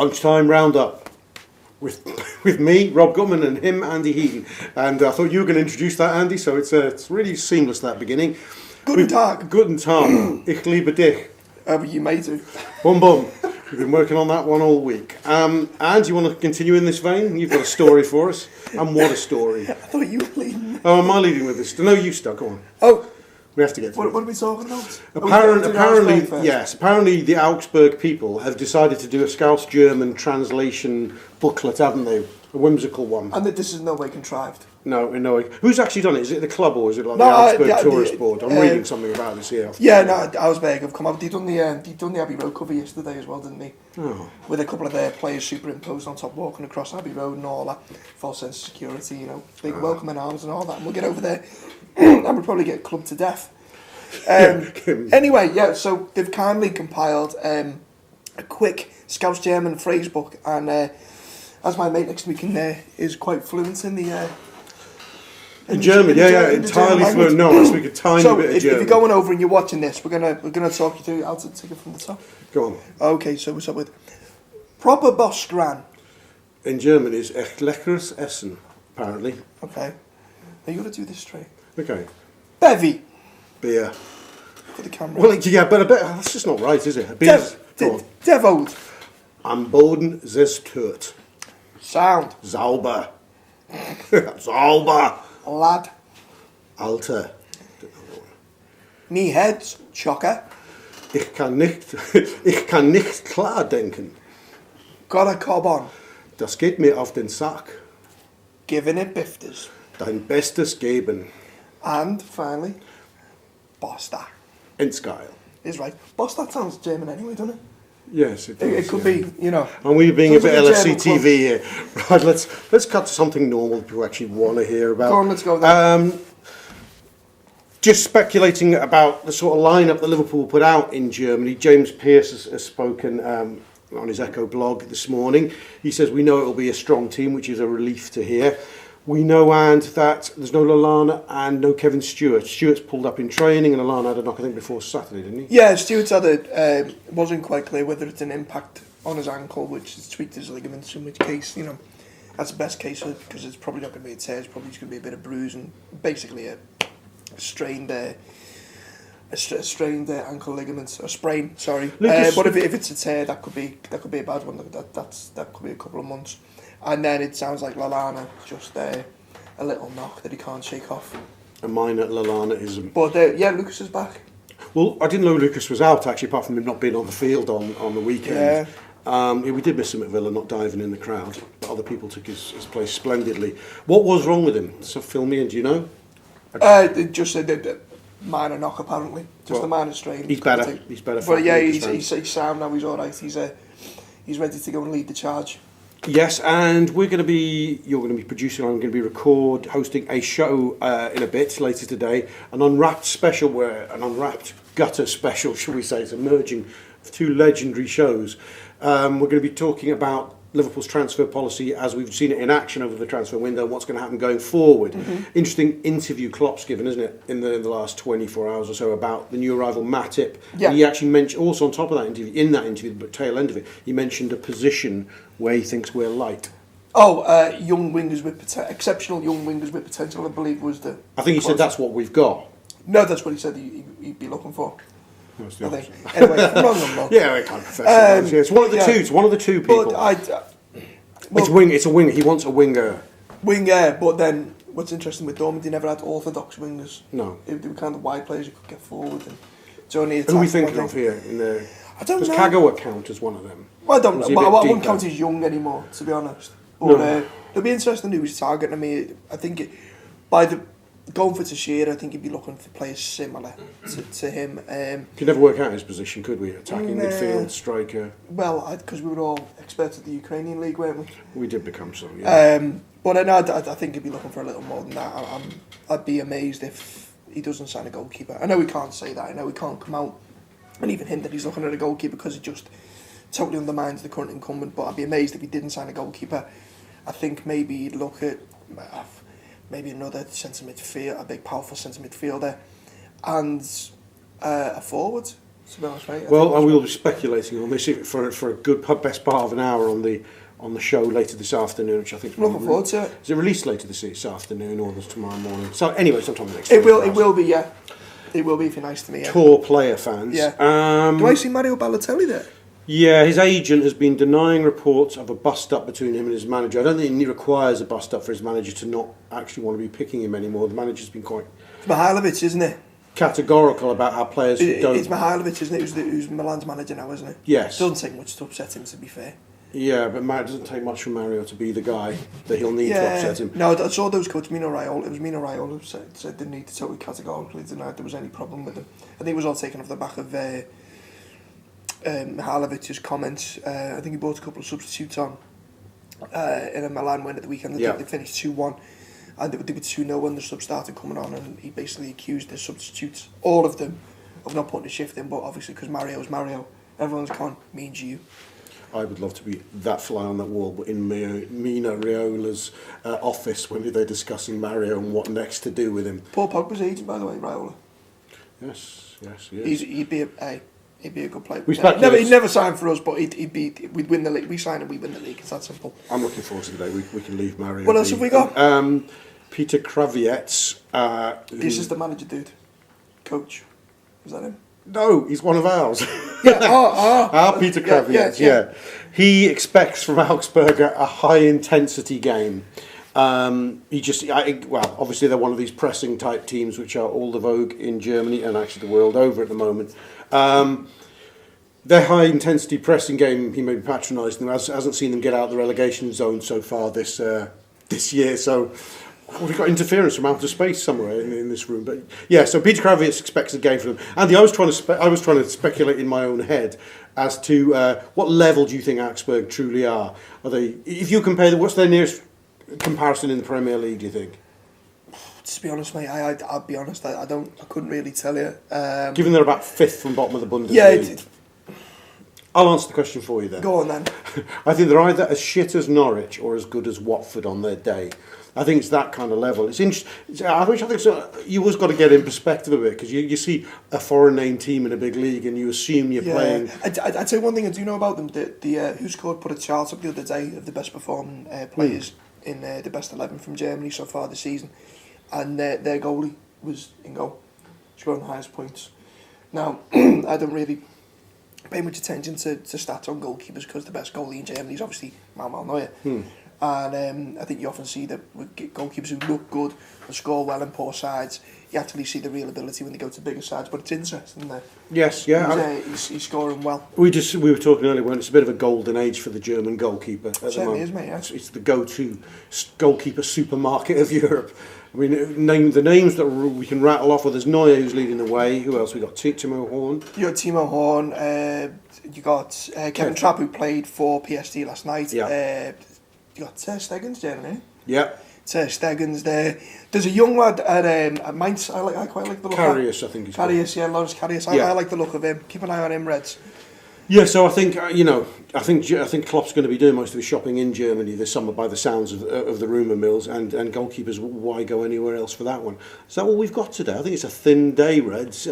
lunchtime roundup with me, Rob Gutman, and him, Andy Heaton. And I thought you were going to introduce that, Andy, so it's really seamless, that beginning. Guten Tag. Guten Tag. Ich liebe dich. You may do. Bum bum. We've been working on that one all week. And you want to continue in this vein? You've got a story for us. And what a story. I thought you were leading. Oh, am I leading with this? No, you start. Go on. Oh. We have to get through. What are we talking about? Apparently the Augsburg people have decided to do a Scouse-German translation booklet, haven't they? A whimsical one. And that this is no way contrived. No. Who's actually done it? Is it the club or is it like the Augsburg Tourist Board? I'm reading something about this here. Yeah, no, Augsburg have come out. They done the Abbey Road cover yesterday as well, didn't they? Oh. With a couple of their players superimposed on top, walking across Abbey Road and all that. False sense of security, you know, big welcoming arms and all that. And we'll get over there and we'll probably get clubbed to death. Anyway, yeah, so they've kindly compiled a quick Scouse German phrase book, and as my mate next to me is quite fluent in the in German, entirely fluent. No, I speak a tiny bit of German. So if you're going over and you're watching this, we're gonna talk you through how to take it from the top. Go on. Okay, so what's up with proper Boschgran? In German is echt leckeres Essen, apparently. Okay, now you got to do this straight. Okay. Bevy. Beer. Look at the camera. Well, yeah, but that's just not right, is it? Beer's... Devold. Am Boden zerstört. Sound. Sauber. Sauber. Lad. Alter. Me heads. Chocker. Ich kann nicht klar denken. Gotta cob on. Das geht mir auf den Sack. Giving it bifters. Dein Bestes geben. And finally, Bosta. Endstyle. Is right. Bosta sounds German anyway, doesn't it? Yes, it does. It could be, you know. And we're being a bit like LFC TV here. Right, let's cut to something normal that people actually want to hear about. Go on, let's go there. Just speculating about the sort of lineup that Liverpool put out in Germany. James Pearce has spoken on his Echo blog this morning. He says, we know it will be a strong team, which is a relief to hear. We know, and that there's no Lallana and no Kevin Stewart. Stewart's pulled up in training, and Lallana had a knock, I think, before Saturday, didn't he? Yeah, Stewart's had it wasn't quite clear whether it's an impact on his ankle, which has tweaked his ligaments, in which case, you know, that's the best case because it's probably not going to be a tear, it's probably just going to be a bit of bruise and basically a strained ankle ligament, or sprain, sorry. But if it's a tear, that could be a bad one. That could be a couple of months. And then it sounds like Lallana just a little knock that he can't shake off. A minor Lallana-ism. But yeah, Lucas is back. Well, I didn't know Lucas was out actually, apart from him not being on the field on the weekend. Yeah. We did miss him at Villa, not diving in the crowd, but other people took his place splendidly. What was wrong with him? So fill me in. Do you know? Just a minor knock apparently. Just a minor strain. He's better. He's better. But yeah, he's sound now. He's all right. He's ready to go and lead the charge. Yes, and you're going to be producing, I'm going to be hosting a show in a bit later today, an unwrapped gutter special, shall we say. It's a merging of two legendary shows. We're going to be talking about Liverpool's transfer policy as we've seen it in action over the transfer window and what's going to happen going forward. Mm-hmm. Interesting interview Klopp's given, isn't it, in the last 24 hours or so about the new arrival Matip. Yeah. And he actually mentioned, also on top of that interview, but tail end of it, he mentioned a position where he thinks we're light. Young wingers with exceptional young wingers with potential, I believe was the... I think he said that's what we've got. No, that's what he said he'd be looking for. That's the opposite. Anyway, wrong. Yeah, we can't professional. It's one of the two. It's one of the two people. It's a winger. He wants a winger. Winger, but then what's interesting with Dortmund, they never had orthodox wingers. No. They were kind of wide players who could get forward. And it's only who are we thinking of here? I don't know. Does Kagawa count as one of them? Well, I don't know. I wouldn't count as young anymore, to be honest. But it'll be interesting who he's targeting. I mean, I think going for Teixeira, I think he'd be looking for players similar to him. Could never work out his position, could we? Attacking midfield, striker. Well, because we were all experts at the Ukrainian league, weren't we? We did become so. Yeah. But I think he'd be looking for a little more than that. I'd be amazed if he doesn't sign a goalkeeper. I know he can't say that. I know he can't come out and even hint that he's looking at a goalkeeper because it just totally undermines the current incumbent. But I'd be amazed if he didn't sign a goalkeeper. I think maybe he'd look at maybe another centre midfield, a big powerful centre midfielder, and a forward. To be honest, mate. Well, and we'll be speculating on this for a good best part of an hour on the show later this afternoon, which I think is looking forward to it. Is it released later this afternoon or tomorrow morning? So anyway, sometime next week. It will be, yeah. It will be if you're nice to me. Yeah. Tour player fans. Yeah. Do I see Mario Balotelli there? Yeah, his agent has been denying reports of a bust-up between him and his manager. I don't think he requires a bust-up for his manager to not actually want to be picking him anymore. The manager's been quite... It's Mihailovic, isn't it? Categorical about how players don't... It's Mihailovic, isn't it? Who's Milan's manager now, isn't it? Yes. It doesn't take much to upset him, to be fair. Yeah, but it doesn't take much from Mario to be the guy that he'll need to upset him. No, I saw those quotes. Mino Raiola who said they need to totally categorically deny there was any problem with them. I think it was all taken off the back of Mihailovic's comments. I think he brought a couple of substitutes on in a Milan win at the weekend. They finished 2-1. And they were 2-0 when the subs started coming on, and he basically accused the substitutes, all of them, of not putting a shift in. But obviously, because Mario's Mario, everyone's gone, means you. I would love to be that fly on that wall, but in Mino Raiola's office when they're discussing Mario and what next to do with him. Paul Pogba's agent, by the way, Raiola. Yes, he is. He'd be a good player. He'd never signed for us, but we'd win the league. We sign and we win the league. It's that simple. I'm looking forward to the day we can leave Mario. What else have we got? Peter Krawiec. This is the manager, dude. Coach. Is that him? No, he's one of ours. Yeah, our Peter Krawiec, yeah. He expects from Augsburg a high-intensity game. Obviously they're one of these pressing type teams which are all the vogue in Germany and actually the world over at the moment. Their high-intensity pressing game, he may be patronised them, hasn't seen them get out of the relegation zone so far this year, so... We've got interference from outer space somewhere in this room, but yeah. So Peter Krawiec expects a game from them, Andy. I was trying to speculate in my own head as to what level do you think Augsburg truly are? Are they? If you compare them, what's their nearest comparison in the Premier League? Do you think? To be honest, mate, I'll be honest. I couldn't really tell you. Given they're about fifth from bottom of the Bundesliga. Yeah. I'll answer the question for you then. Go on then. I think they're either as shit as Norwich or as good as Watford on their day. I think it's that kind of level. It's interesting. I think so. You always got to get in perspective of it because you see a foreign name team in a big league and you assume you're playing. I'd say one thing I do know about them. The Who Scored put a chart up the other day of the best performing players in the best 11 from Germany so far this season, and their goalie was in goal, scoring the highest points. Now I don't really pay much attention to stats on goalkeepers because the best goalie in Germany is obviously Manuel Neuer. And I think you often see that with goalkeepers who look good and score well in poor sides, you actually see the real ability when they go to bigger sides. But it's interesting that he's scoring well. We were talking earlier when it's a bit of a golden age for the German goalkeeper at the moment. Is, mate. Yeah. It's the go-to goalkeeper supermarket of Europe. I mean, name the names that we can rattle off. Well, there's Neuer who's leading the way. Who else? We got Timo Horn. You got Timo Horn. You got Kevin Trapp who played for PSG last night. Yeah. You got Ter Stegen's Germany. Yeah. Ter Stegen's there. There's a young lad at Mainz. I quite like the look of him. Karius, I think he's called. Karius, yeah, Lawrence Karius. I like the look of him. Keep an eye on him, Reds. Yeah, so I think I think Klopp's going to be doing most of his shopping in Germany this summer by the sounds of the rumour mills, and goalkeepers. Why go anywhere else for that one? Is that what we've got today? I think it's a thin day, Reds.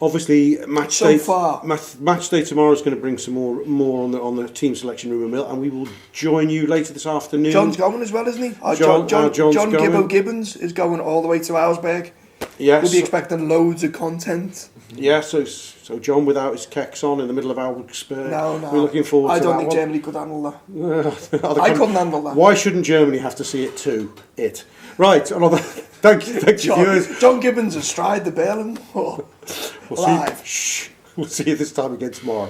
Obviously, match day tomorrow is going to bring some more on the team selection rumour mill, and we will join you later this afternoon. John's going as well, isn't he? John Gibbo Gibbons is going all the way to Augsburg. Yes. We'll be expecting loads of content. Yeah, so John without his kecks on in the middle of Augsburg. No. We're looking forward to that. I don't think Germany could handle that. I couldn't handle that. Why shouldn't Germany have to see it too? Right, another. Thank you, viewers. John Gibbons astride the Berlin Wall. Live. We'll see you this time again tomorrow.